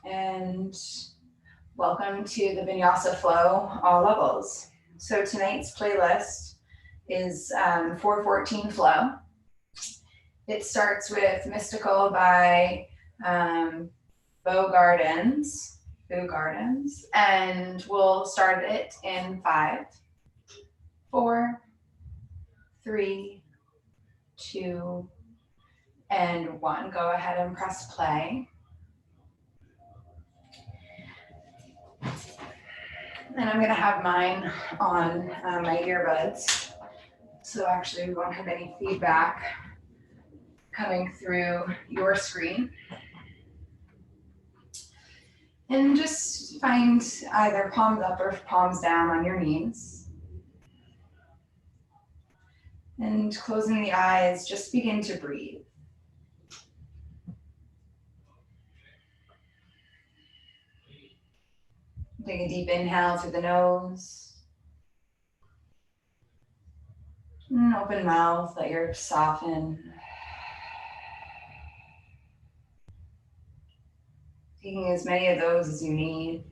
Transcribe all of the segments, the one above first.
and welcome to the Vinyasa flow, all levels. So tonight's playlist is 414 flow. It starts with Mystical by Boo Gardens, and we'll start it in 5, 4, 3, 2, and 1. Go ahead and press play. And I'm gonna have mine on my earbuds. So actually we won't have any feedback coming through your screen. And just find either palms up or palms down on your knees. And closing the eyes, just begin to breathe. Take a deep inhale through the nose. And open mouth, let your soften. Taking as many of those as you need.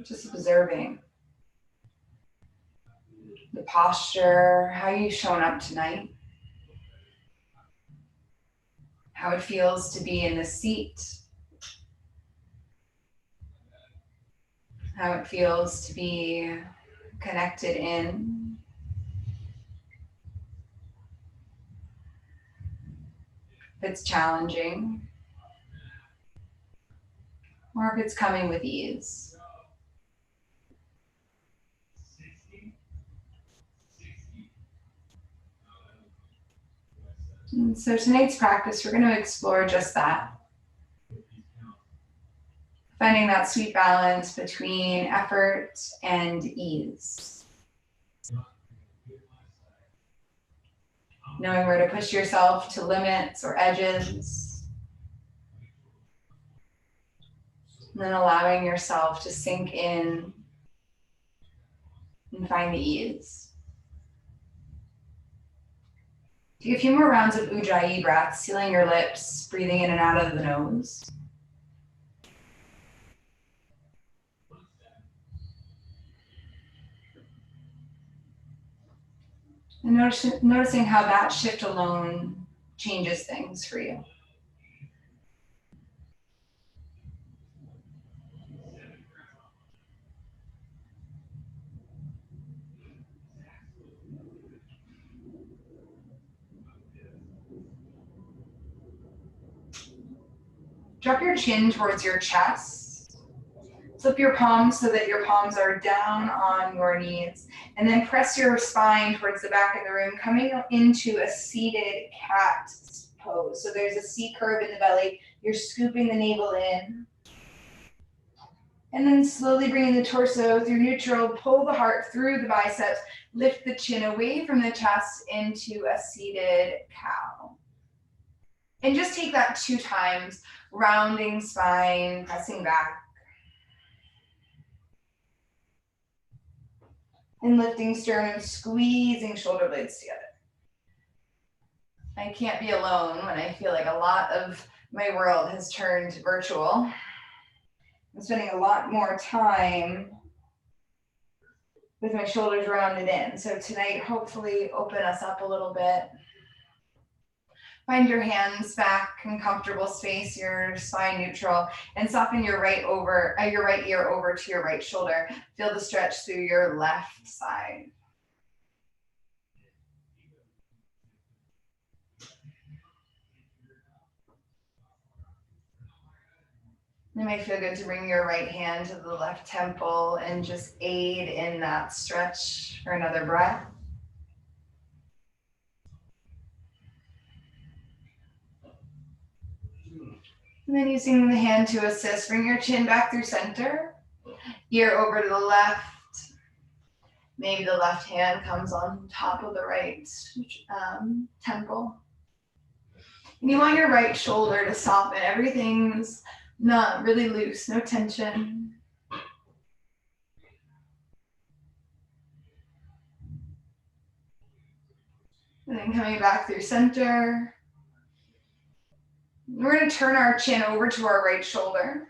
Just observing the posture, how you've shown up tonight. How it feels to be in the seat. How it feels to be connected in. If it's challenging, or if it's coming with ease. And so tonight's practice, we're going to explore just that. Finding that sweet balance between effort and ease. Knowing where to push yourself to limits or edges. And then allowing yourself to sink in and find the ease. Take a few more rounds of Ujjayi breaths, sealing your lips, breathing in and out of the nose. And noticing how that shift alone changes things for you. Drop your chin towards your chest. Flip your palms so that your palms are down on your knees. And then press your spine towards the back of the room, coming into a seated cat pose. So there's a C curve in the belly. You're scooping the navel in. And then slowly bringing the torso through neutral, pull the heart through the biceps, lift the chin away from the chest into a seated cow. And just take that 2 times, rounding spine, pressing back. And lifting sternum, squeezing shoulder blades together. I can't be alone when I feel like a lot of my world has turned virtual. I'm spending a lot more time with my shoulders rounded in. So tonight, hopefully open us up a little bit. Find your hands back in comfortable space, your spine neutral, and soften your right ear over to your right shoulder. Feel the stretch through your left side. It might feel good to bring your right hand to the left temple and just aid in that stretch for another breath. And then using the hand to assist, bring your chin back through center, ear over to the left. Maybe the left hand comes on top of the right temple. And you want your right shoulder to soften. Everything's not really loose, no tension. And then coming back through center. We're going to turn our chin over to our right shoulder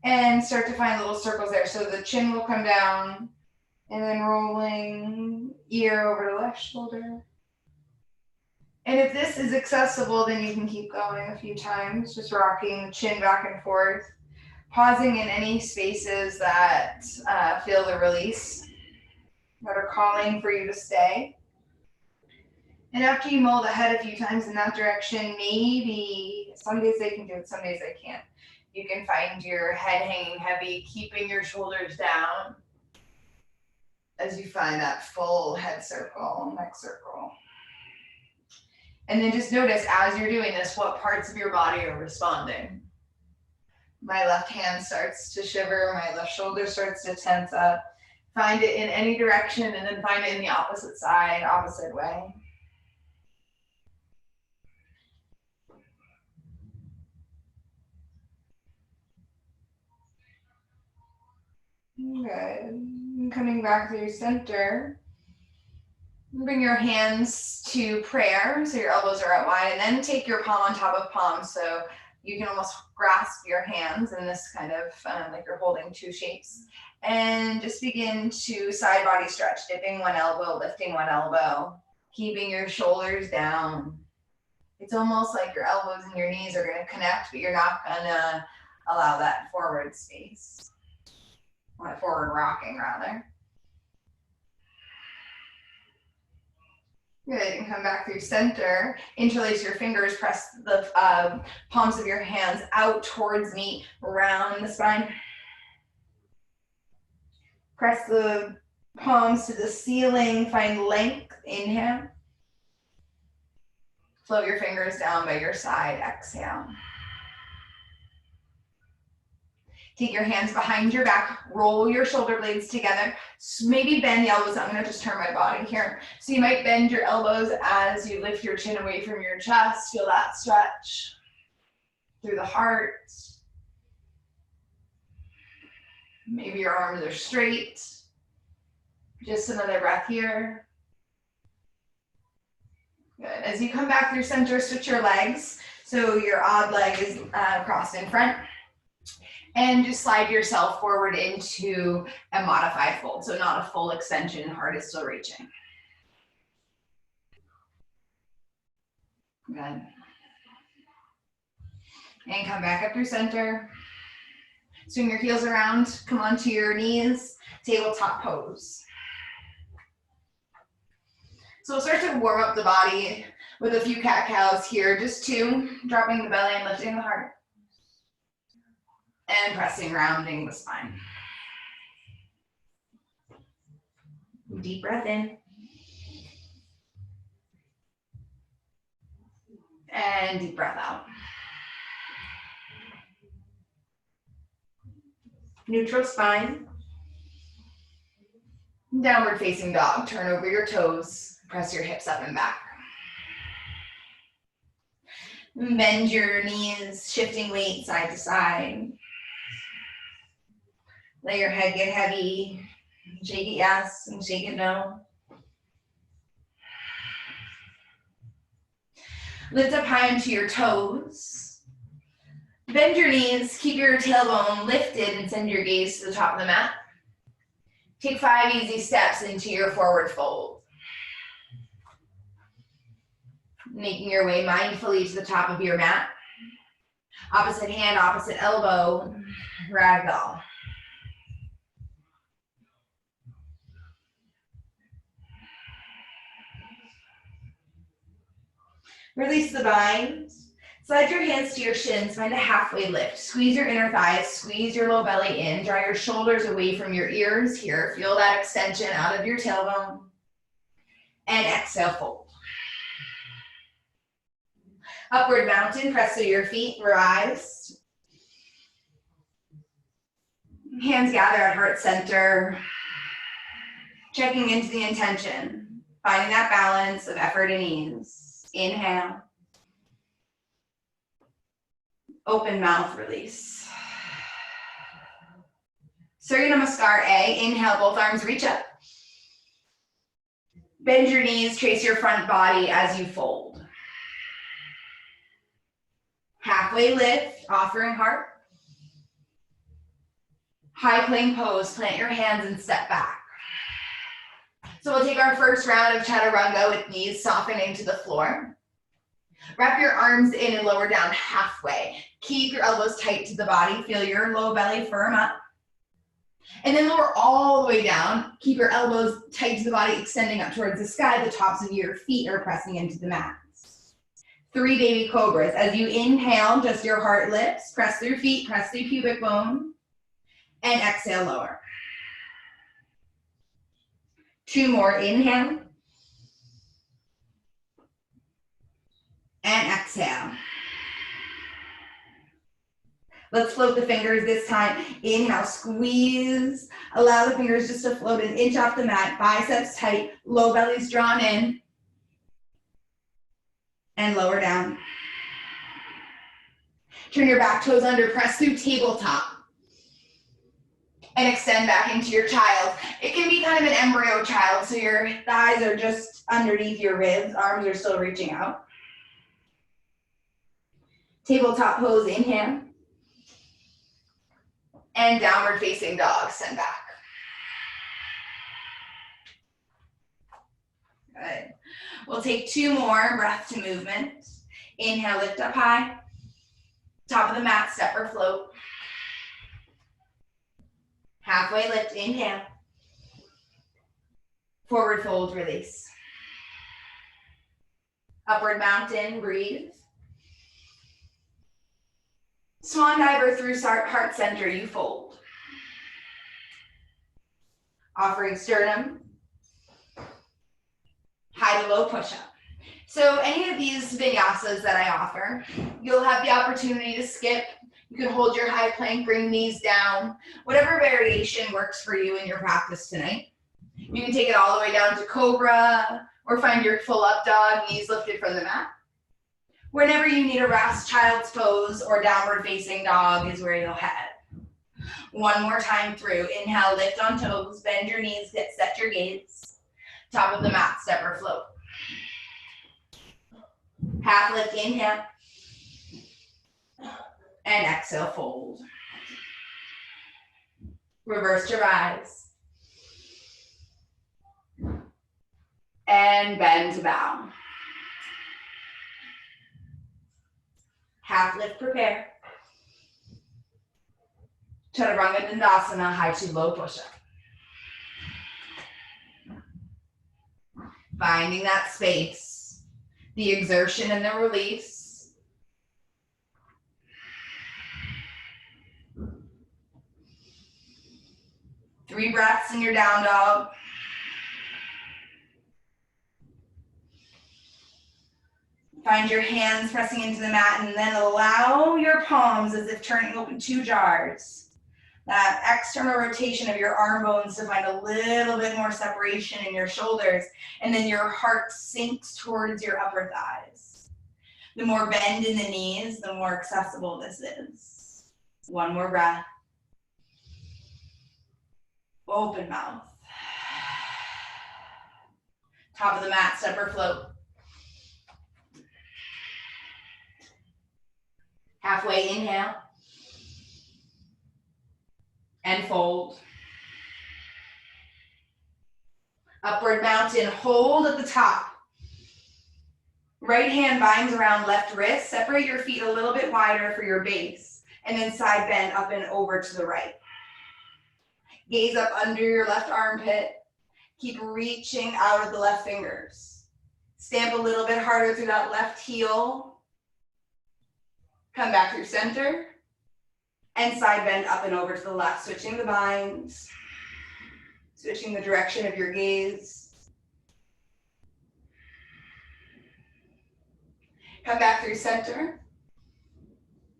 and start to find little circles there. So the chin will come down and then rolling ear over to left shoulder. And if this is accessible, then you can keep going a few times, just rocking the chin back and forth, pausing in any spaces that feel the release, that are calling for you to stay. And after you mull the head a few times in that direction, maybe some days I can do it, some days I can't. You can find your head hanging heavy, keeping your shoulders down as you find that full head circle, neck circle. And then just notice as you're doing this, what parts of your body are responding. My left hand starts to shiver, my left shoulder starts to tense up. Find it in any direction and then find it in the opposite side, opposite way. Good. Coming back through center. Bring your hands to prayer, so your elbows are out wide, and then take your palm on top of palm, so you can almost grasp your hands in this kind of like you're holding two shapes. And just begin to side body stretch, dipping one elbow, lifting one elbow, keeping your shoulders down. It's almost like your elbows and your knees are going to connect, but you're not going to allow that forward space. Or forward rocking, rather. Good, and come back through center. Interlace your fingers, press the palms of your hands out towards me, around the spine. Press the palms to the ceiling, find length, inhale. Float your fingers down by your side, exhale. Take your hands behind your back, roll your shoulder blades together. Maybe bend the elbows. I'm gonna just turn my body here. So you might bend your elbows as you lift your chin away from your chest. Feel that stretch through the heart. Maybe your arms are straight. Just another breath here. Good. As you come back through center, switch your legs. So your odd leg is crossed in front. And just slide yourself forward into a modified fold. So not a full extension, heart is still reaching. Good. And come back up through center. Swing your heels around, come onto your knees, tabletop pose. So we'll start to warm up the body with a few cat-cows here, just two, dropping the belly and lifting the heart. And pressing, rounding the spine. Deep breath in. And deep breath out. Neutral spine. Downward facing dog. Turn over your toes. Press your hips up and back. Bend your knees, shifting weight side to side. Let your head get heavy. Shake it yes and shake it no. Lift up high into your toes. Bend your knees, keep your tailbone lifted and send your gaze to the top of the mat. Take 5 easy steps into your forward fold. Making your way mindfully to the top of your mat. Opposite hand, opposite elbow, ragdoll. Release the binds. Slide your hands to your shins, find a halfway lift. Squeeze your inner thighs, squeeze your low belly in, draw your shoulders away from your ears here. Feel that extension out of your tailbone. And exhale, fold. Upward mountain, press through your feet, rise. Hands gather at heart center. Checking into the intention, finding that balance of effort and ease. Inhale. Open mouth, release. Surya Namaskar A. Inhale, both arms reach up. Bend your knees, trace your front body as you fold. Halfway lift, offering heart. High plank pose, plant your hands and step back. So we'll take our first round of chaturanga with knees softening to the floor. Wrap your arms in and lower down halfway. Keep your elbows tight to the body. Feel your low belly firm up. And then lower all the way down. Keep your elbows tight to the body, extending up towards the sky. The tops of your feet are pressing into the mat. 3 baby cobras. As you inhale, just your heart lifts. Press through feet, press through pubic bone. And exhale, lower. 2 more. Inhale. And exhale. Let's float the fingers this time. Inhale, squeeze. Allow the fingers just to float an inch off the mat. Biceps tight, low belly's drawn in. And lower down. Turn your back toes under, press through tabletop. And extend back into your child. It can be kind of an embryo child, so your thighs are just underneath your ribs, arms are still reaching out. Tabletop pose, inhale. And downward facing dog, send back. Good. We'll take 2 more, breath to movement. Inhale, lift up high. Top of the mat, step or float. Halfway lift, inhale. Forward fold, release. Upward mountain, breathe. Swan diver through heart center, you fold. Offering sternum. High to low push-up. So any of these vinyasas that I offer, you'll have the opportunity to skip. You can hold your high plank, bring knees down. Whatever variation works for you in your practice tonight. You can take it all the way down to cobra, or find your full up dog, knees lifted from the mat. Whenever you need a rest, child's pose or downward facing dog is where you'll head. 1 more time through. Inhale, lift on toes, bend your knees, set your gaze. Top of the mat, step or float. Half lift, inhale. And exhale, fold. Reverse to rise. And bend to bow. Half lift, prepare. Chaturanga Dandasana, high to low push-up. Finding that space, the exertion and the release. Three breaths in your down dog. Find your hands pressing into the mat and then allow your palms as if turning open 2 jars. That external rotation of your arm bones to find a little bit more separation in your shoulders, and then your heart sinks towards your upper thighs. The more bend in the knees, the more accessible this is. 1 more breath. Open mouth. Top of the mat, step or float. Halfway inhale. And fold. Upward mountain, hold at the top. Right hand binds around left wrist. Separate your feet a little bit wider for your base. And then side bend up and over to the right. Gaze up under your left armpit. Keep reaching out of the left fingers. Stamp a little bit harder through that left heel. Come back through center. And side bend up and over to the left, switching the binds, switching the direction of your gaze. Come back through center.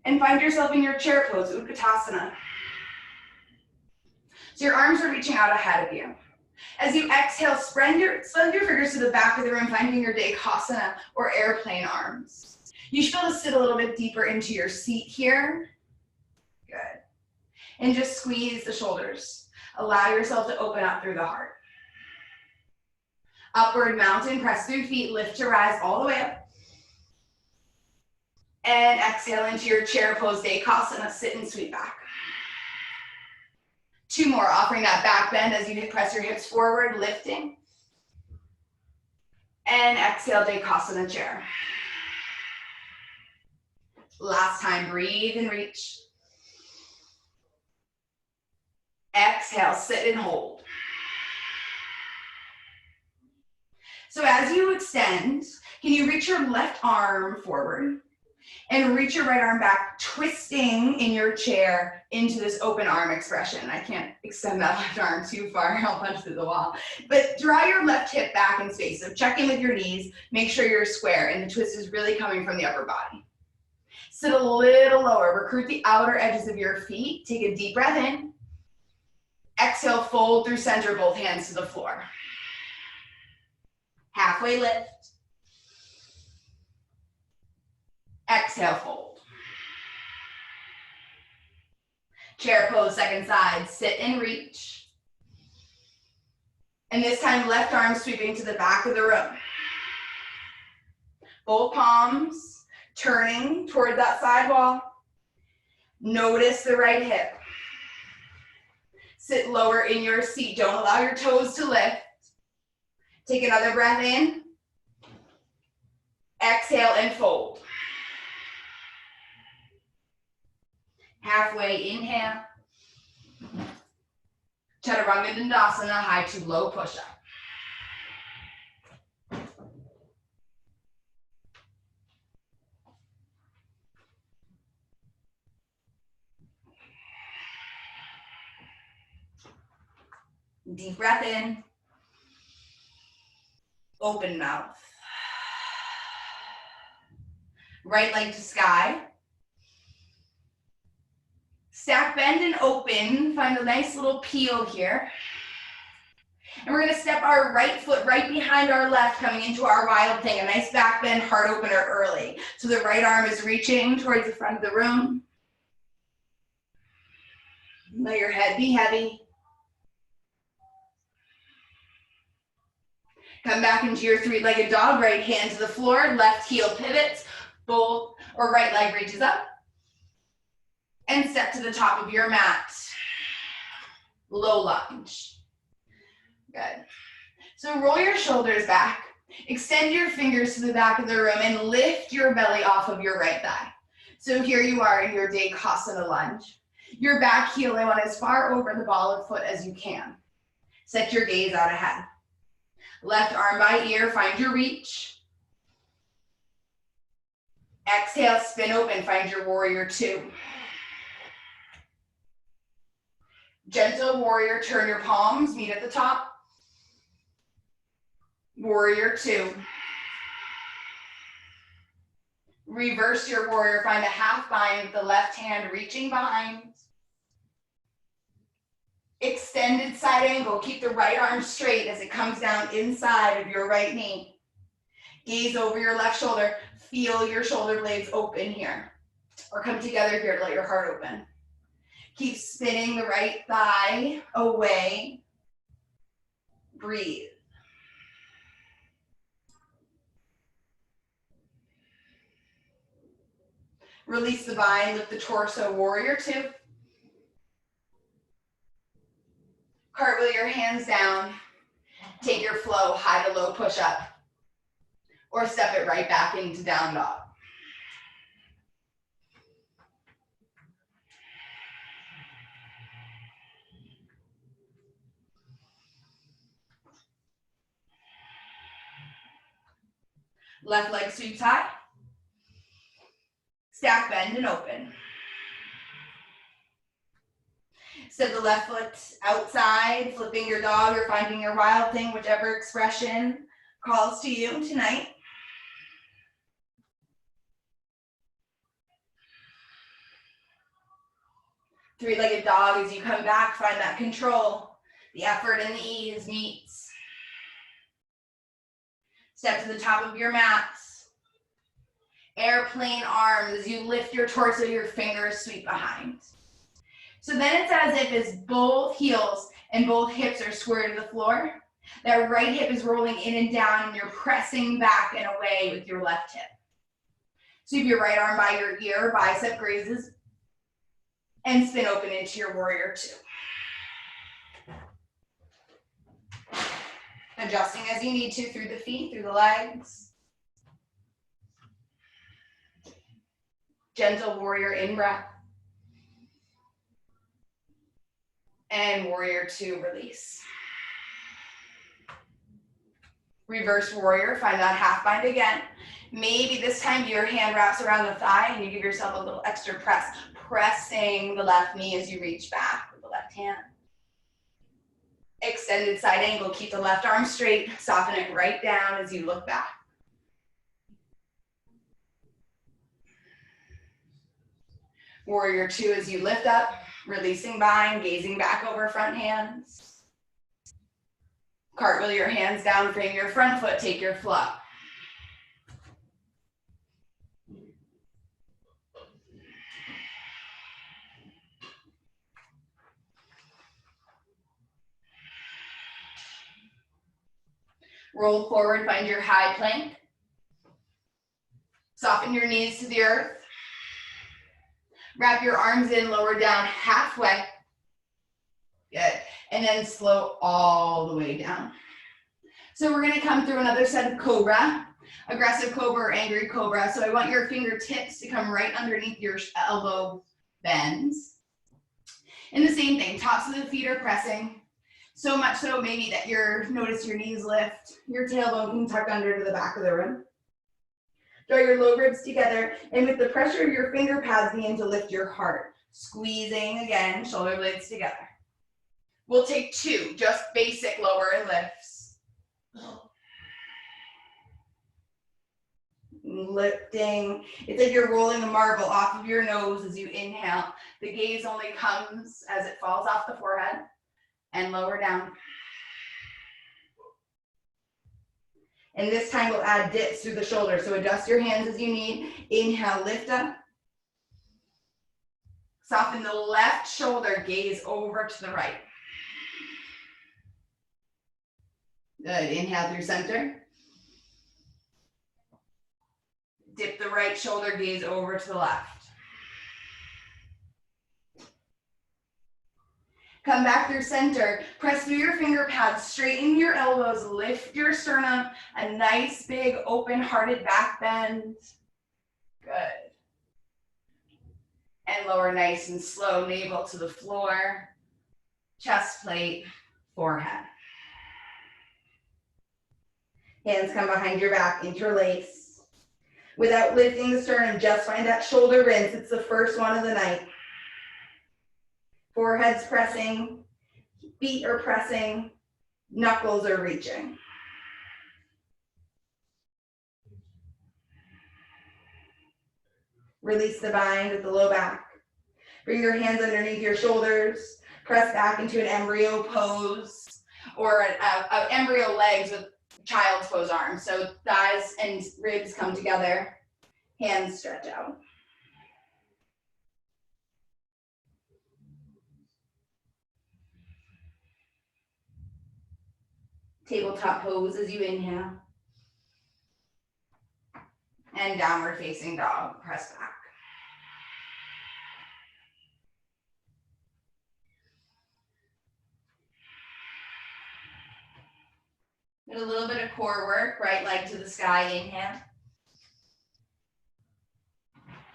And find yourself in your chair pose, Utkatasana. So your arms are reaching out ahead of you. As you exhale, spread your fingers to the back of the room, finding your Dekasana or airplane arms. You should be able to sit a little bit deeper into your seat here. Good. And just squeeze the shoulders. Allow yourself to open up through the heart. Upward mountain, press through feet, lift to rise all the way up. And exhale into your chair pose, Dekasana, sit and sweep back. 2 more, offering that back bend as you press your hips forward, lifting. And exhale, Dekasana chair. Last time, breathe and reach. Exhale, sit and hold. So as you extend, can you reach your left arm forward and reach your right arm back, twisting in your chair into this open arm expression. I can't extend that left arm too far, I'll punch through the wall. But draw your left hip back in space. So check in with your knees, make sure you're square, and the twist is really coming from the upper body. Sit a little lower, recruit the outer edges of your feet. Take a deep breath in. Exhale, fold through center, both hands to the floor. Halfway lift. Exhale, fold. Chair pose, second side, sit and reach. And this time, left arm sweeping to the back of the room. Both palms turning toward that side wall. Notice the right hip. Sit lower in your seat. Don't allow your toes to lift. Take another breath in. Exhale and fold. Halfway, inhale. Chaturanga Dandasana, high to low push-up. Deep breath in. Open mouth. Right leg to sky. Stack, bend, and open. Find a nice little peel here. And we're gonna step our right foot right behind our left, coming into our wild thing. A nice back bend, heart opener early. So the right arm is reaching towards the front of the room. Let your head be heavy. Come back into your three-legged dog, right hand to the floor, left heel pivots, both, or right leg reaches up. And step to the top of your mat. Low lunge. Good. So roll your shoulders back, extend your fingers to the back of the room, and lift your belly off of your right thigh. So here you are in your Dekasana lunge. Your back heel, I want as far over the ball of foot as you can. Set your gaze out ahead. Left arm by ear, find your reach. Exhale, spin open, find your warrior two. Gentle warrior, turn your palms, meet at the top. Warrior two. Reverse your warrior, find a half bind with the left hand reaching behind. Extended side angle, keep the right arm straight as it comes down inside of your right knee. Gaze over your left shoulder, feel your shoulder blades open here. Or come together here to let your heart open. Keep spinning the right thigh away. Breathe. Release the bind, lift the torso, warrior two. Cartwheel your hands down. Take your flow, high to low push up. Or step it right back into down dog. Left leg sweeps high. Stack, bend, and open. Step the left foot outside, flipping your dog or finding your wild thing, whichever expression calls to you tonight. Three-legged dog, as you come back, find that control. The effort and the ease meets. Step to the top of your mat. Airplane arms, as you lift your torso, your fingers sweep behind. So then it's as if as both heels and both hips are square to the floor, That right hip is rolling in and down, and you're pressing back and away with your left hip. Sweep your right arm by your ear, bicep grazes, and spin open into your warrior two. Adjusting as you need to through the feet, through the legs. Gentle warrior in breath. And warrior two, release. Reverse warrior, find that half bind again. Maybe this time your hand wraps around the thigh and you give yourself a little extra press, pressing the left knee as you reach back with the left hand. Extended side angle, keep the left arm straight, soften it right down as you look back. Warrior two as you lift up, releasing bind, gazing back over front hands. Cartwheel your hands down, frame your front foot, take your flow. Roll forward, find your high plank. Soften your knees to the earth. Wrap your arms in, lower down halfway. Good. And then slow all the way down. So we're gonna come through another set of cobra, aggressive cobra or angry cobra. So I want your fingertips to come right underneath your elbow bends. And the same thing, tops of the feet are pressing. So much so maybe that notice your knees lift, your tailbone can tuck under to the back of the room. Draw your low ribs together, and with the pressure of your finger pads, begin to lift your heart. Squeezing again, shoulder blades together. We'll take two, just basic lower and lifts. Lifting. It's like you're rolling a marble off of your nose as you inhale. The gaze only comes as it falls off the forehead and lower down. And this time we'll add dips through the shoulders. So adjust your hands as you need. Inhale, lift up. Soften the left shoulder, gaze over to the right. Good, inhale through center. Dip the right shoulder, gaze over to the left. Come back through center, press through your finger pads, straighten your elbows, lift your sternum, a nice big open-hearted back bend. Good. And lower nice and slow, navel to the floor, chest plate, forehead. Hands come behind your back, interlace. Without lifting the sternum, just find that shoulder rinse. It's the first one of the night. Forehead's pressing, feet are pressing, knuckles are reaching. Release the bind with the low back. Bring your hands underneath your shoulders. Press back into an embryo pose or an embryo legs with child's pose arms. So thighs and ribs come together, hands stretch out. Tabletop pose as you inhale. And downward facing dog, press back. Get a little bit of core work, right leg to the sky, inhale.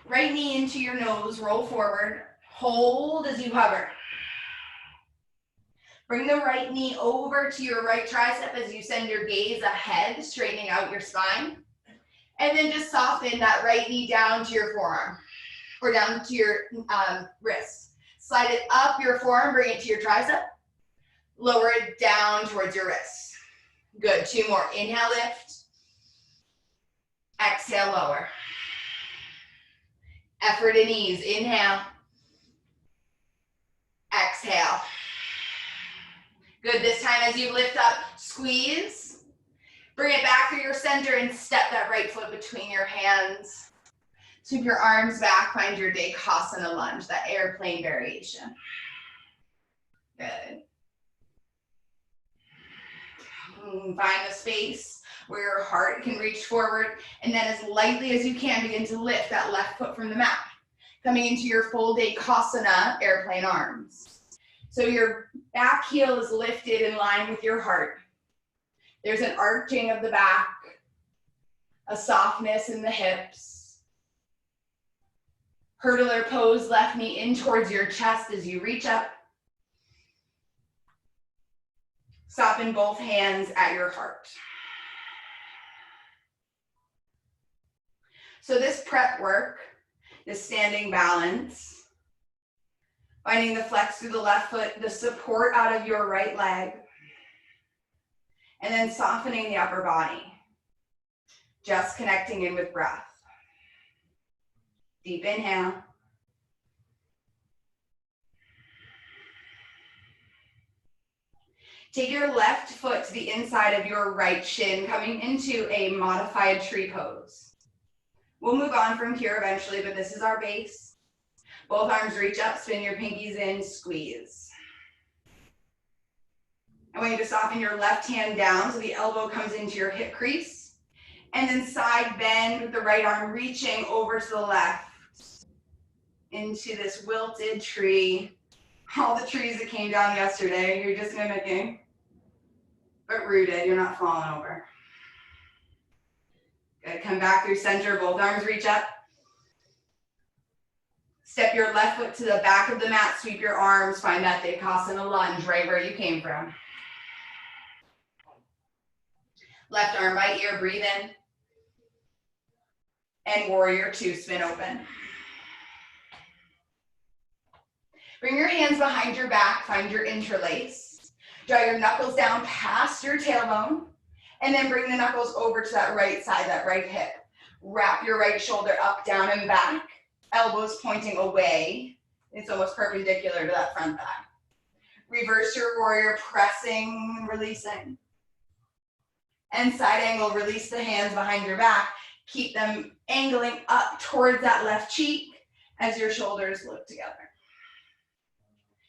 Right knee into your nose, roll forward, hold as you hover. Bring the right knee over to your right tricep as you send your gaze ahead, straightening out your spine. And then just soften that right knee down to your forearm or down to your wrist. Slide it up your forearm, bring it to your tricep. Lower it down towards your wrist. Good, two more. Inhale, lift. Exhale, lower. Effort and ease. Inhale. Exhale. Good, this time as you lift up, squeeze. Bring it back through your center and step that right foot between your hands. Sweep your arms back, find your Dekasana lunge, that airplane variation. Good. Find the space where your heart can reach forward, and then as lightly as you can, begin to lift that left foot from the mat. Coming into your full Dekasana, airplane arms. So your back heel is lifted in line with your heart. There's an arching of the back, a softness in the hips. Hurdler pose, left knee in towards your chest as you reach up. Soften both hands at your heart. So this prep work, this standing balance, finding the flex through the left foot, the support out of your right leg, and then softening the upper body. Just connecting in with breath. Deep inhale. Take your left foot to the inside of your right shin, coming into a modified tree pose. We'll move on from here eventually, but this is our base. Both arms reach up, spin your pinkies in, squeeze. I want you to soften your left hand down so the elbow comes into your hip crease. And then side bend with the right arm reaching over to the left into this wilted tree. All the trees that came down yesterday, you're just mimicking, but rooted, you're not falling over. Good, come back through center, both arms reach up. Step your left foot to the back of the mat, sweep your arms, find that Dekasana lunge right where you came from. Left arm by ear, breathe in. And warrior two, spin open. Bring your hands behind your back, find your interlace. Draw your knuckles down past your tailbone, and then bring the knuckles over to that right side, that right hip. Wrap your right shoulder up, down, and back. Elbows pointing away. It's almost perpendicular to that front thigh. Reverse your warrior, pressing, releasing. And side angle, release the hands behind your back. Keep them angling up towards that left cheek as your shoulders look together.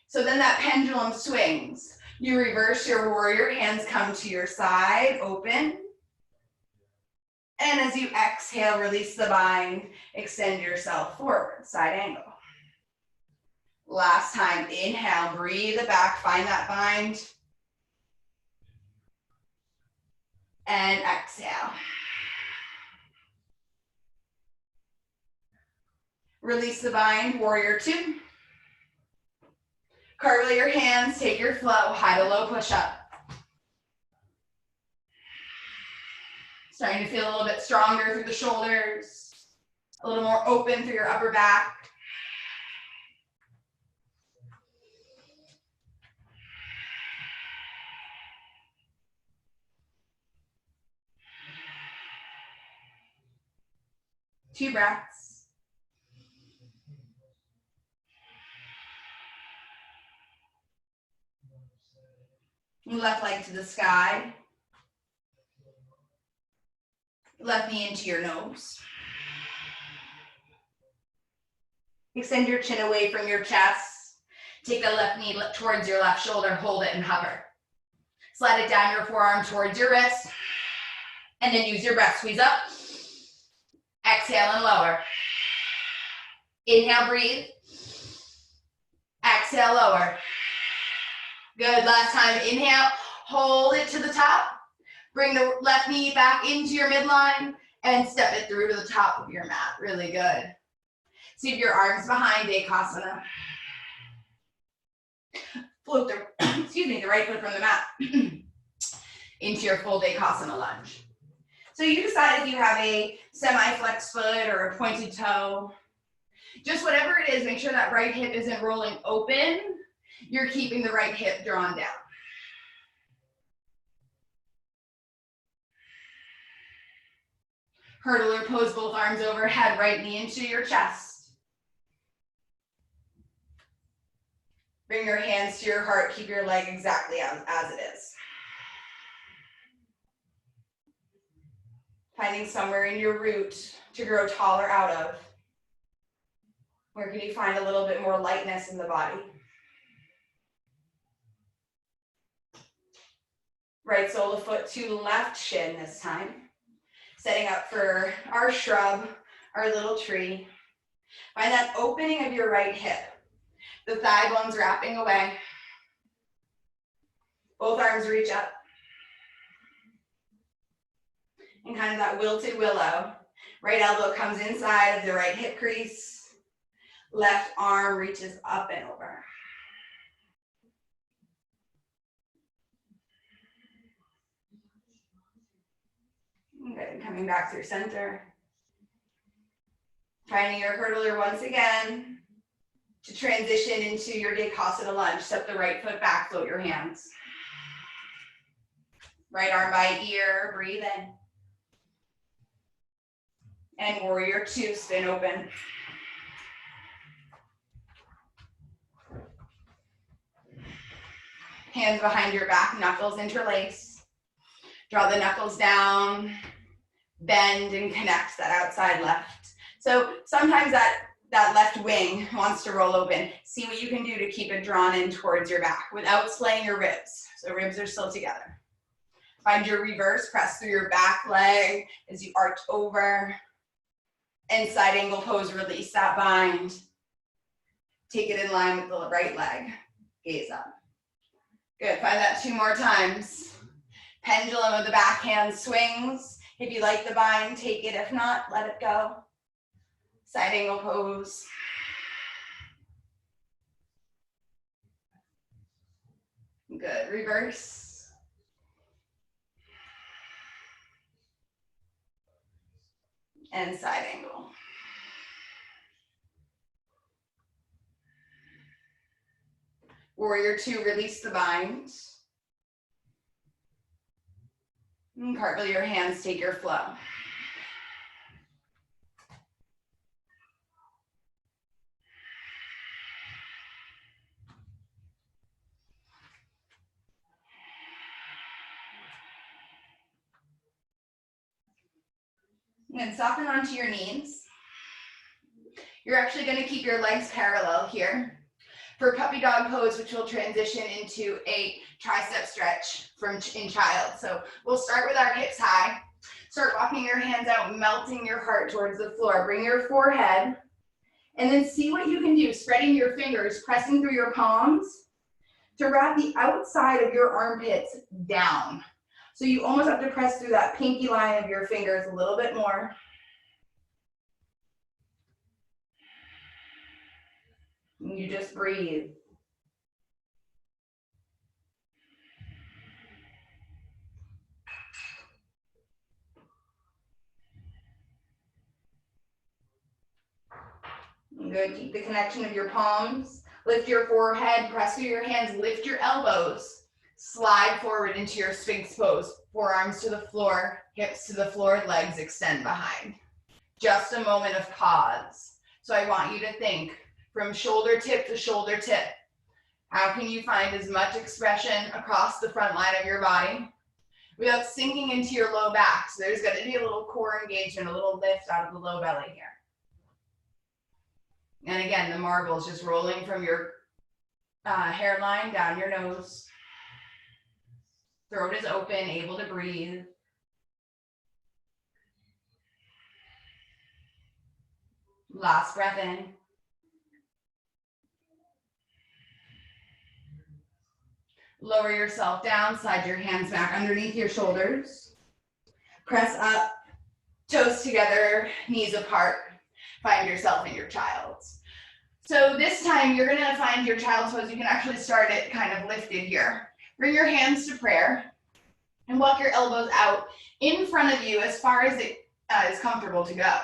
So then that pendulum swings. You reverse your warrior, hands come to your side, open. And as you exhale, release the bind, extend yourself forward, side angle. Last time, inhale, breathe it back, find that bind. And exhale. Release the bind, warrior two. Cartwheel your hands, take your flow, high to low push up. Starting to feel a little bit stronger through the shoulders, a little more open through your upper back. Two breaths. Left leg to the sky. Left knee into your nose. Extend your chin away from your chest. Take the left knee towards your left shoulder, hold it and hover. Slide it down your forearm towards your wrist. And then use your breath, squeeze up. Exhale and lower. Inhale, breathe. Exhale, lower. Good, last time, inhale, hold it to the top. Bring the left knee back into your midline and step it through to the top of your mat, really good. Sweep your arms behind, Dekasana. Float the right foot from the mat into your full Dekasana lunge. So you decide if you have a semi-flex foot or a pointed toe. Just whatever it is, make sure that right hip isn't rolling open. You're keeping the right hip drawn down. Hurdler pose, both arms overhead, right knee into your chest. Bring your hands to your heart, keep your leg exactly as it is. Finding somewhere in your root to grow taller out of. Where can you find a little bit more lightness in the body? Right sole of foot to left shin this time. Setting up for our shrub, our little tree. Find that opening of your right hip. The thigh bones wrapping away. Both arms reach up. And kind of that wilted willow. Right elbow comes inside of the right hip crease. Left arm reaches up and over. Good, coming back through center. Finding your hurdler once again to transition into your Dekasana lunge. Step the right foot back, float your hands. Right arm by ear, breathe in. And warrior two, spin open. Hands behind your back, knuckles interlace. Draw the knuckles down, bend and connect that outside left. So sometimes that left wing wants to roll open. See what you can do to keep it drawn in towards your back without splaying your ribs. So ribs are still together. Find your reverse, press through your back leg as you arch over. And side angle pose, release that bind. Take it in line with the right leg. Gaze up. Good, find that 2 more times. Pendulum of the backhand swings. If you like the bind, take it. If not, let it go. Side angle pose. Good, reverse. And side angle. Warrior two, release the bind. And cartwheel your hands, take your flow. And then soften onto your knees. You're actually going to keep your legs parallel here for puppy dog pose, which will transition into a tricep stretch in child. So we'll start with our hips high. Start walking your hands out, melting your heart towards the floor. Bring your forehead, and then see what you can do, spreading your fingers, pressing through your palms to wrap the outside of your armpits down. So you almost have to press through that pinky line of your fingers a little bit more. And you just breathe. Good, keep the connection of your palms. Lift your forehead, press through your hands, lift your elbows. Slide forward into your Sphinx pose. Forearms to the floor, hips to the floor, legs extend behind. Just a moment of pause. So I want you to think from shoulder tip to shoulder tip. How can you find as much expression across the front line of your body without sinking into your low back? So there's got to be a little core engagement, a little lift out of the low belly here. And again, the marbles just rolling from your hairline down your nose. Throat is open, able to breathe. Last breath in. Lower yourself down, slide your hands back underneath your shoulders. Press up, toes together, knees apart. Find yourself in your child's. So this time you're gonna find your child's pose. You can actually start it kind of lifted here. Bring your hands to prayer and walk your elbows out in front of you as far as it is comfortable to go.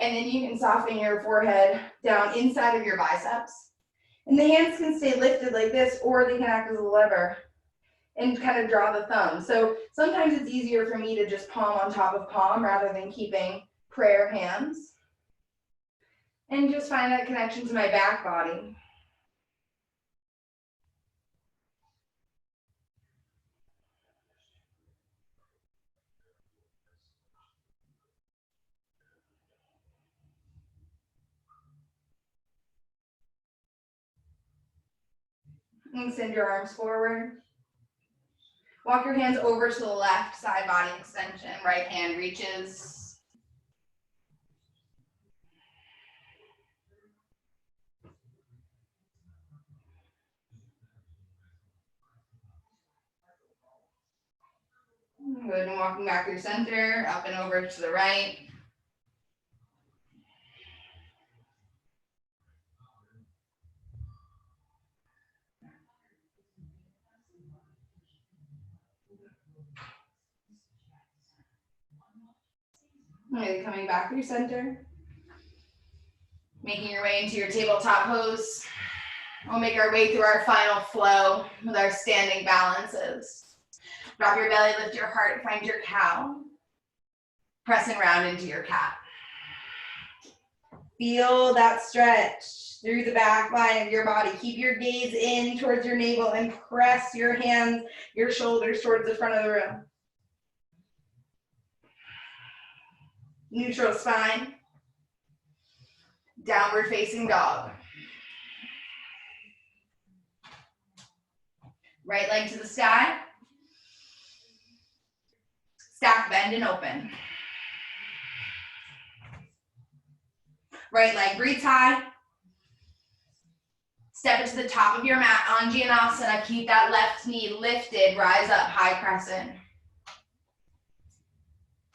And then you can soften your forehead down inside of your biceps. And the hands can stay lifted like this, or they can act as a lever and kind of draw the thumb. So sometimes it's easier for me to just palm on top of palm rather than keeping prayer hands. And just find that connection to my back body. And send your arms forward. Walk your hands over to the left side body extension. Right hand reaches. Good, and walking back through center, up and over to the right. And coming back through center. Making your way into your tabletop pose. We'll make our way through our final flow with our standing balances. Drop your belly, lift your heart, find your cow. Pressing round into your cat. Feel that stretch through the back line of your body. Keep your gaze in towards your navel and press your hands, your shoulders towards the front of the room. Neutral spine. Downward facing dog. Right leg to the sky. Stack, bend, and open. Right leg breathes high. Step it to the top of your mat, Anjaneyasana. Keep that left knee lifted. Rise up, high crescent.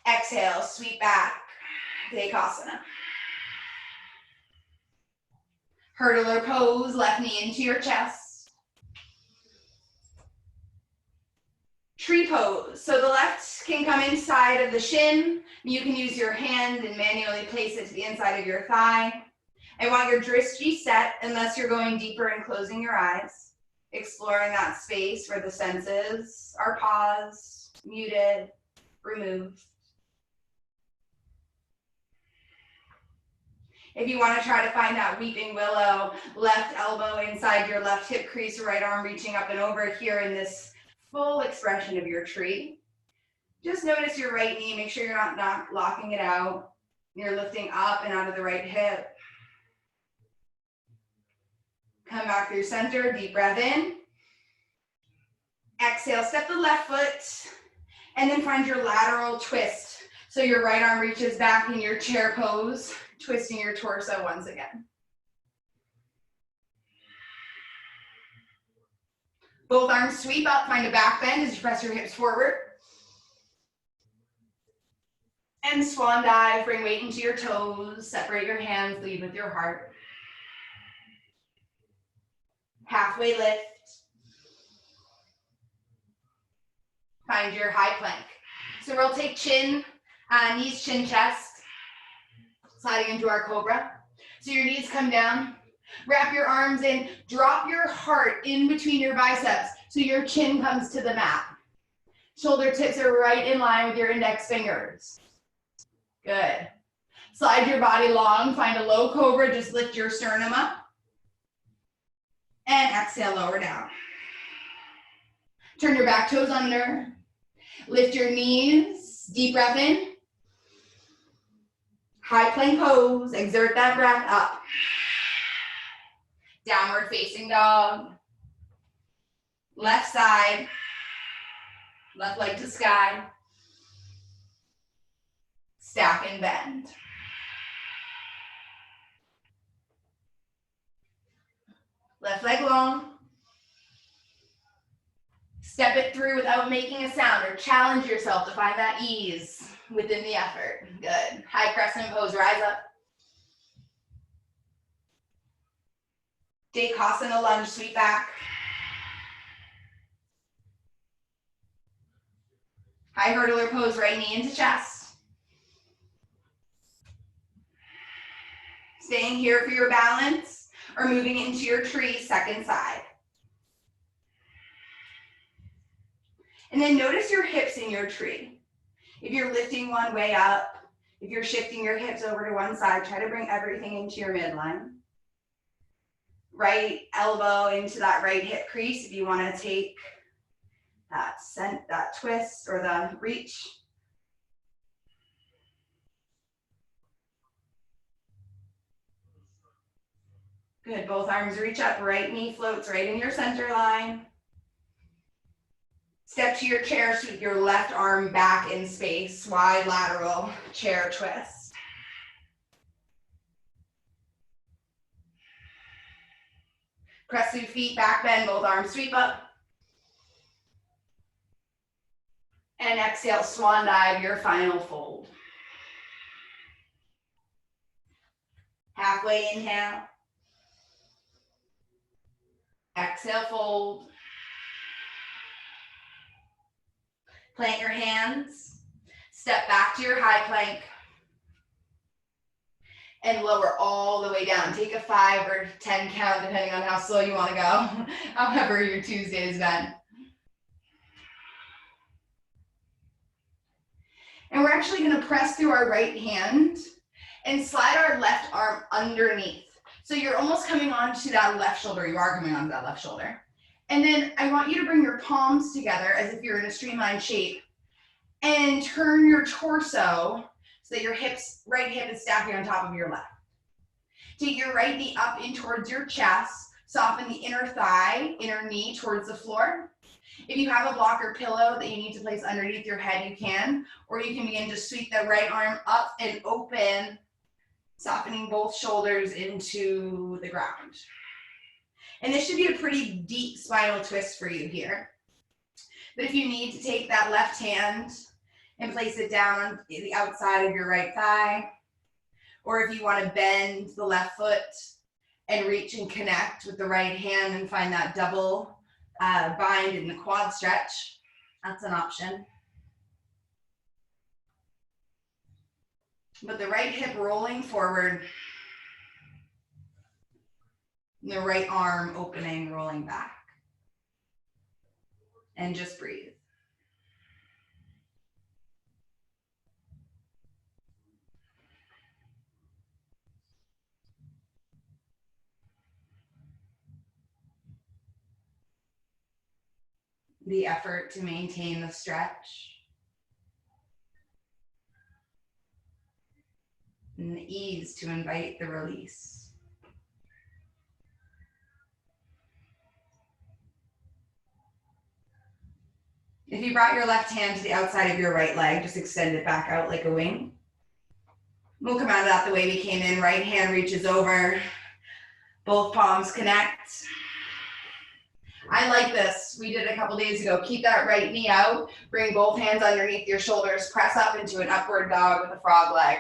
Exhale, sweep back. Dekasana. Hurdler pose, left knee into your chest. Tree pose. So the left can come inside of the shin. You can use your hand and manually place it to the inside of your thigh. I want your drishti set unless you're going deeper and closing your eyes. Exploring that space where the senses are paused, muted, removed. If you want to try to find that weeping willow, left elbow inside your left hip crease, right arm reaching up and over here in this full expression of your tree. Just notice your right knee, make sure you're not locking it out. You're lifting up and out of the right hip. Come back through center, deep breath in. Exhale, step the left foot, and then find your lateral twist. So your right arm reaches back in your chair pose, twisting your torso once again. Both arms sweep up, find a back bend as you press your hips forward. And swan dive, bring weight into your toes, separate your hands, lead with your heart. Halfway lift. Find your high plank. So we'll take chin, knees, chin, chest, sliding into our cobra. So your knees come down, wrap your arms in, drop your heart in between your biceps so your chin comes to the mat. Shoulder tips are right in line with your index fingers. Good. Slide your body long, find a low cobra, just lift your sternum up. And exhale, lower down. Turn your back toes under. Lift your knees, deep breath in. High plank pose, exert that breath up. Downward facing dog. Left side. Left leg to sky. Stack and bend. Left leg long. Step it through without making a sound or challenge yourself to find that ease within the effort. Good. High crescent pose, rise up. Dekasana lunge, sweep back. High hurdler pose, right knee into chest. Staying here for your balance or moving into your tree, second side. And then notice your hips in your tree. If you're lifting one way up, if you're shifting your hips over to one side, try to bring everything into your midline. Right elbow into that right hip crease if you want to take that twist or the reach. Good, both arms reach up, right knee floats right in your center line. Step to your chair, sweep your left arm back in space, wide lateral chair twist. Press through feet, back bend, both arms sweep up. And exhale, swan dive, your final fold. Halfway inhale. Exhale, fold. Plant your hands. Step back to your high plank. And lower all the way down. Take a 5 or 10 count, depending on how slow you want to go. However your Tuesday is done. And we're actually going to press through our right hand and slide our left arm underneath. So you're almost coming onto that left shoulder. You are coming onto that left shoulder. And then I want you to bring your palms together as if you're in a streamlined shape and turn your torso so that your right hip is stacking on top of your left. Take your right knee up in towards your chest. Soften the inner thigh, inner knee towards the floor. If you have a blocker pillow that you need to place underneath your head, you can. Or you can begin to sweep the right arm up and open, softening both shoulders into the ground. And this should be a pretty deep spinal twist for you here. But if you need to take that left hand and place it down the outside of your right thigh, or if you want to bend the left foot and reach and connect with the right hand and find that double bind in the quad stretch, that's an option. But the right hip rolling forward, and the right arm opening, rolling back. And just breathe. The effort to maintain the stretch. And the ease to invite the release. If you brought your left hand to the outside of your right leg, just extend it back out like a wing. We'll come out of that the way we came in. Right hand reaches over. Both palms connect. I like this. We did it a couple days ago. Keep that right knee out. Bring both hands underneath your shoulders. Press up into an upward dog with a frog leg.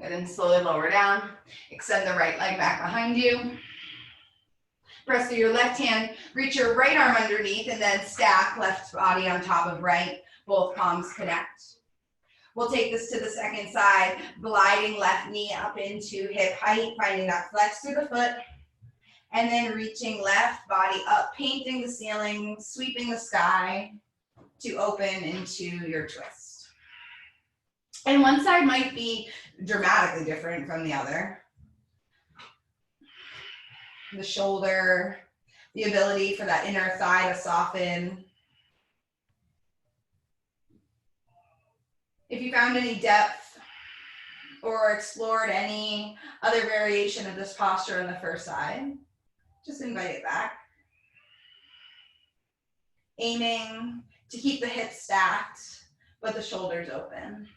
And then slowly lower down. Extend the right leg back behind you. Press through your left hand. Reach your right arm underneath and then stack left body on top of right. Both palms connect. We'll take this to the second side, gliding left knee up into hip height, finding that flex through the foot, and then reaching left body up, painting the ceiling, sweeping the sky to open into your twist. And one side might be dramatically different from the other. The shoulder, the ability for that inner thigh to soften. If you found any depth or explored any other variation of this posture on the first side, just invite it back. Aiming to keep the hips stacked, but the shoulders open.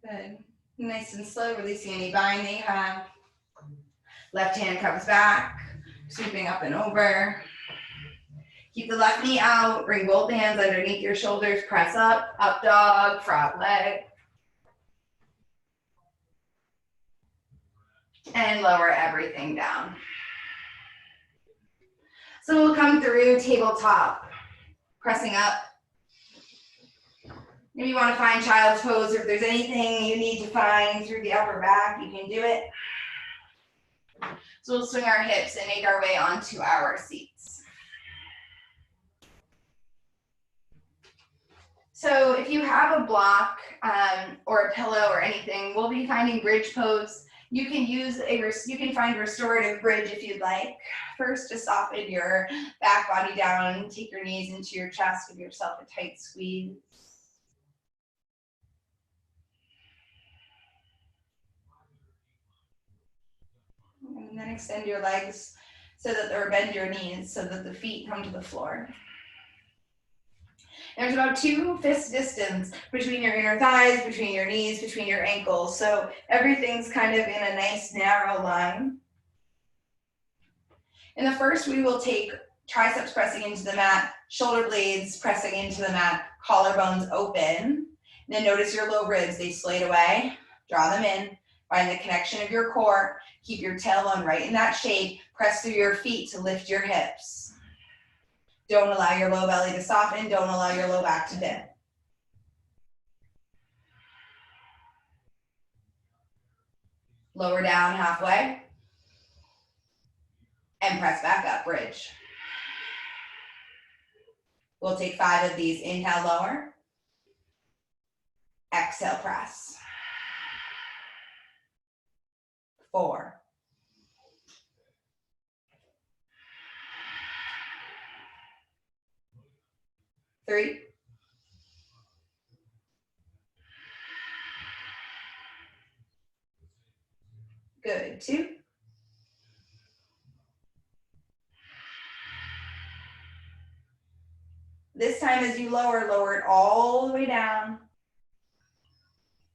Good. Nice and slow, releasing any bind that you have. Left hand comes back, sweeping up and over. Keep the left knee out, bring both hands underneath your shoulders, press up, up dog, frog leg. And lower everything down. So we'll come through tabletop, pressing up. Maybe you want to find child's pose, or if there's anything you need to find through the upper back, you can do it. So we'll swing our hips and make our way onto our seats. So if you have a block or a pillow or anything, we'll be finding bridge pose. You can find restorative bridge if you'd like. First, to soften your back body down, take your knees into your chest, give yourself a tight squeeze. And then extend your legs or bend your knees so that the feet come to the floor. There's about 2 fist distance between your inner thighs, between your knees, between your ankles. So everything's kind of in a nice narrow line. In the first, we will take triceps pressing into the mat, shoulder blades pressing into the mat, collarbones open. Then notice your low ribs, they slate away. Draw them in, find the connection of your core. Keep your tailbone right in that shape. Press through your feet to lift your hips. Don't allow your low belly to soften. Don't allow your low back to bend. Lower down halfway. And press back up, bridge. We'll take 5 of these. Inhale, lower. Exhale, press. 4. 3. Good. 2. This time as you lower it all the way down.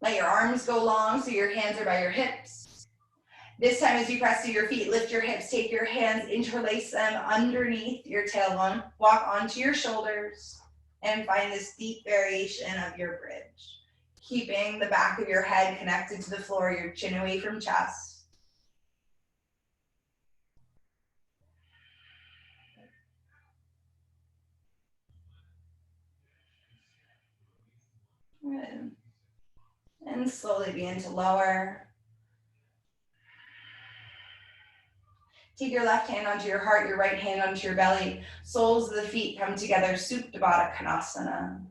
Let your arms go long so your hands are by your hips. This time as you press through your feet, lift your hips, take your hands, interlace them underneath your tailbone, walk onto your shoulders, and find this deep variation of your bridge. Keeping the back of your head connected to the floor, your chin away from chest. Good. And slowly begin to lower. Take your left hand onto your heart, your right hand onto your belly. Soles of the feet come together, Supta Baddha Konasana.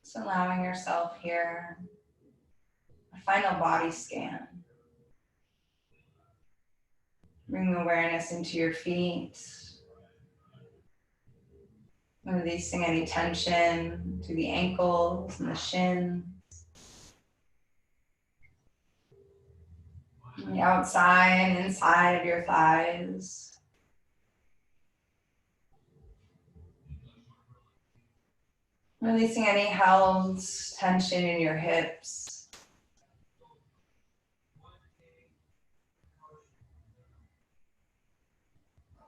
Just allowing yourself here a final body scan. Bring awareness into your feet. Releasing any tension to the ankles and the shins. On the outside and inside of your thighs. Releasing any held tension in your hips.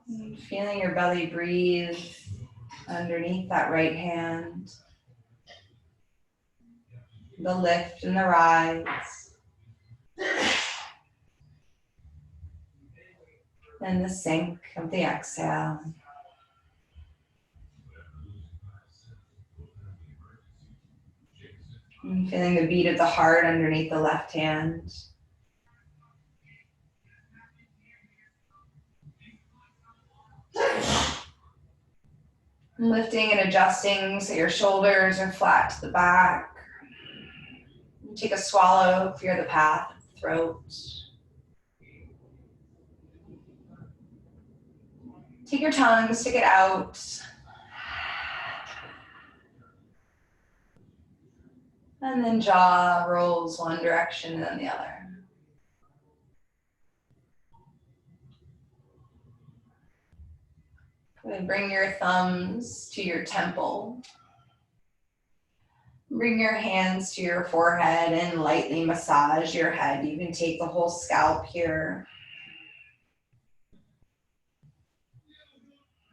And feeling your belly breathe underneath that right hand. The lift and the rise. And the sink of the exhale. And feeling the beat of the heart underneath the left hand. Lifting and adjusting so your shoulders are flat to the back. Take a swallow, clear the path of the throat. Take your tongue, stick it out. And then jaw rolls one direction and then the other. And bring your thumbs to your temple. Bring your hands to your forehead and lightly massage your head. You can take the whole scalp here.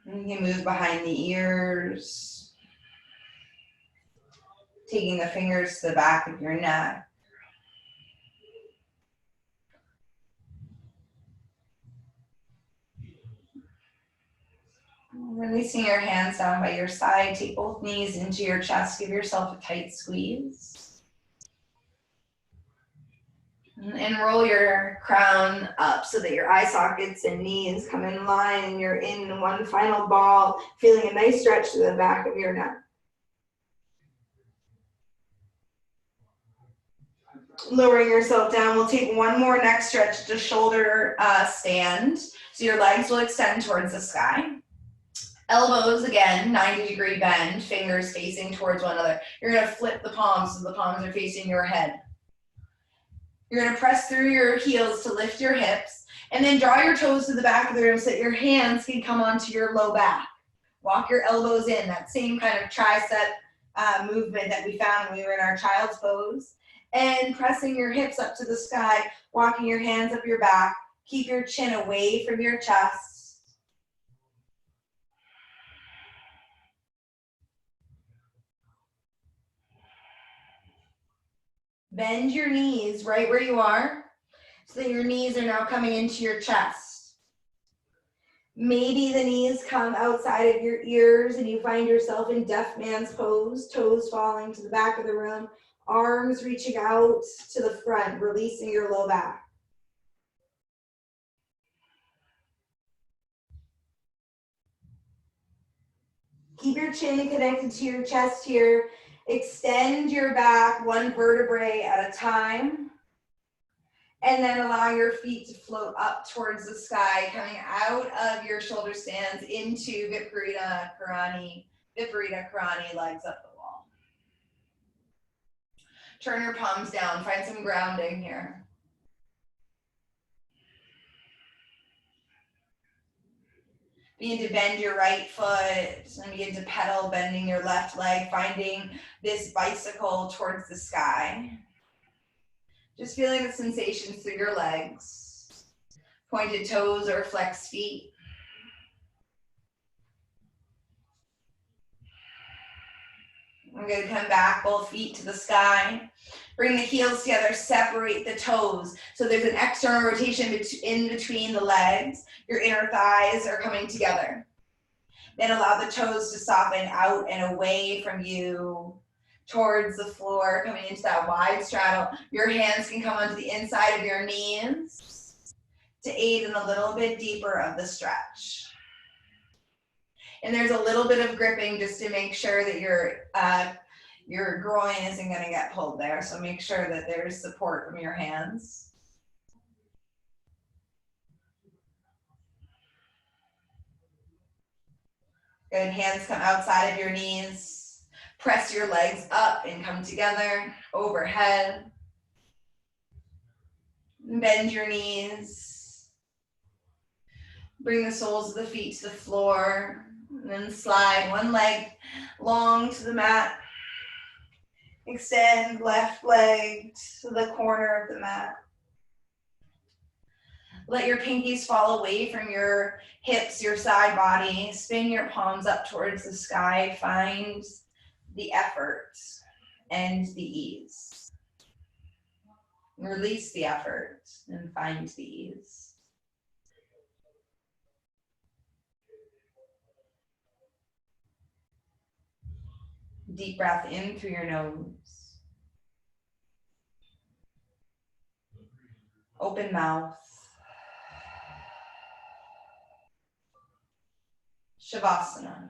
And you can move behind the ears. Taking the fingers to the back of your neck. Releasing your hands down by your side. Take both knees into your chest. Give yourself a tight squeeze. And roll your crown up so that your eye sockets and knees come in line and you're in one final ball, feeling a nice stretch to the back of your neck. Lowering yourself down, we'll take one more neck stretch to shoulder stand. So your legs will extend towards the sky. Elbows, again, 90-degree bend, fingers facing towards one another. You're gonna flip the palms so the palms are facing your head. You're gonna press through your heels to lift your hips, and then draw your toes to the back of the room so that your hands can come onto your low back. Walk your elbows in, that same kind of tricep movement that we found when we were in our child's pose. And pressing your hips up to the sky, walking your hands up your back. Keep your chin away from your chest. Bend your knees right where you are, so that your knees are now coming into your chest. Maybe the knees come outside of your ears and you find yourself in deaf man's pose, toes falling to the back of the room, arms reaching out to the front, releasing your low back. Keep your chin connected to your chest here. Extend your back one vertebrae at a time. And then allow your feet to float up towards the sky, coming out of your shoulder stands into Viparita Karani, legs up the wall. Turn your palms down, find some grounding here. Begin to bend your right foot and begin to pedal, bending your left leg, finding this bicycle towards the sky. Just feeling the sensations through your legs, pointed toes or flexed feet. I'm going to come back, both feet to the sky. Bring the heels together, separate the toes. So there's an external rotation in between the legs. Your inner thighs are coming together. Then allow the toes to soften out and away from you towards the floor, coming into that wide straddle. Your hands can come onto the inside of your knees to aid in a little bit deeper of the stretch. And there's a little bit of gripping just to make sure that your groin isn't going to get pulled there. So make sure that there's support from your hands. Good, hands come outside of your knees. Press your legs up and come together, overhead. Bend your knees. Bring the soles of the feet to the floor. And then slide one leg long to the mat. Extend left leg to the corner of the mat. Let your pinkies fall away from your hips, your side body. Spin your palms up towards the sky. Find the effort and the ease. Release the effort and find the ease. Deep breath in through your nose. Open mouth. Shavasana.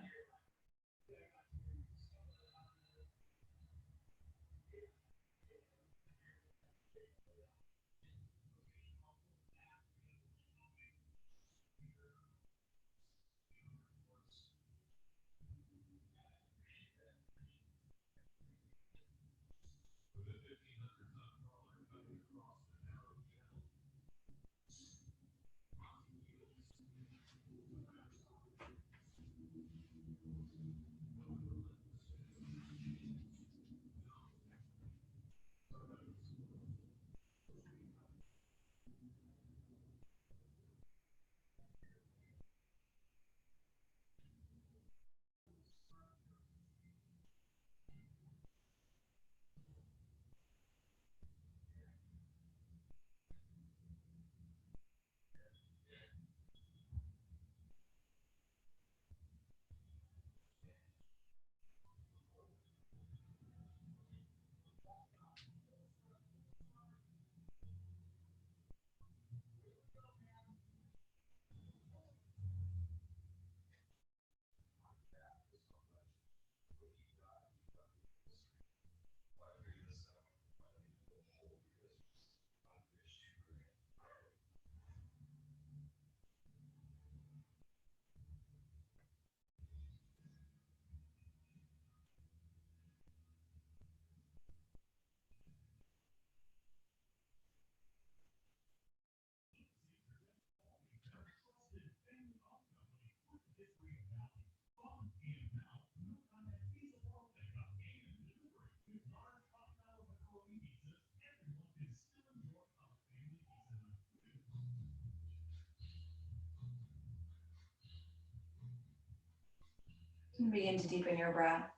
Begin to deepen your breath.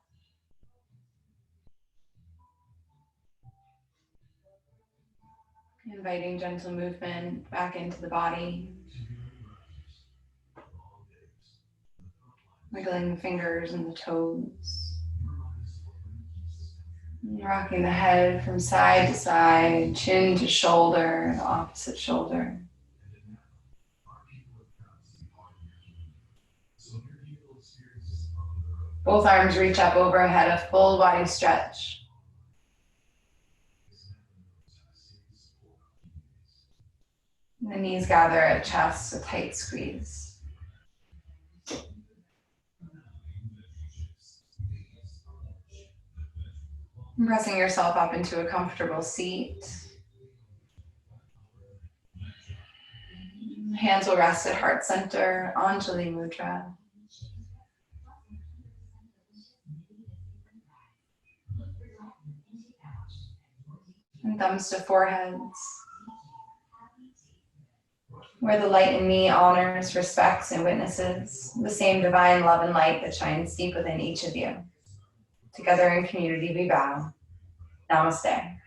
Inviting gentle movement back into the body. Wiggling the fingers and the toes. Rocking the head from side to side, chin to shoulder, the opposite shoulder. Both arms reach up overhead, a full body stretch. The knees gather at chest, a tight squeeze. Pressing yourself up into a comfortable seat. Hands will rest at heart center, Anjali Mudra. And thumbs to foreheads, where the light in me honors, respects, and witnesses the same divine love and light that shines deep within each of you. Together in community we bow. Namaste.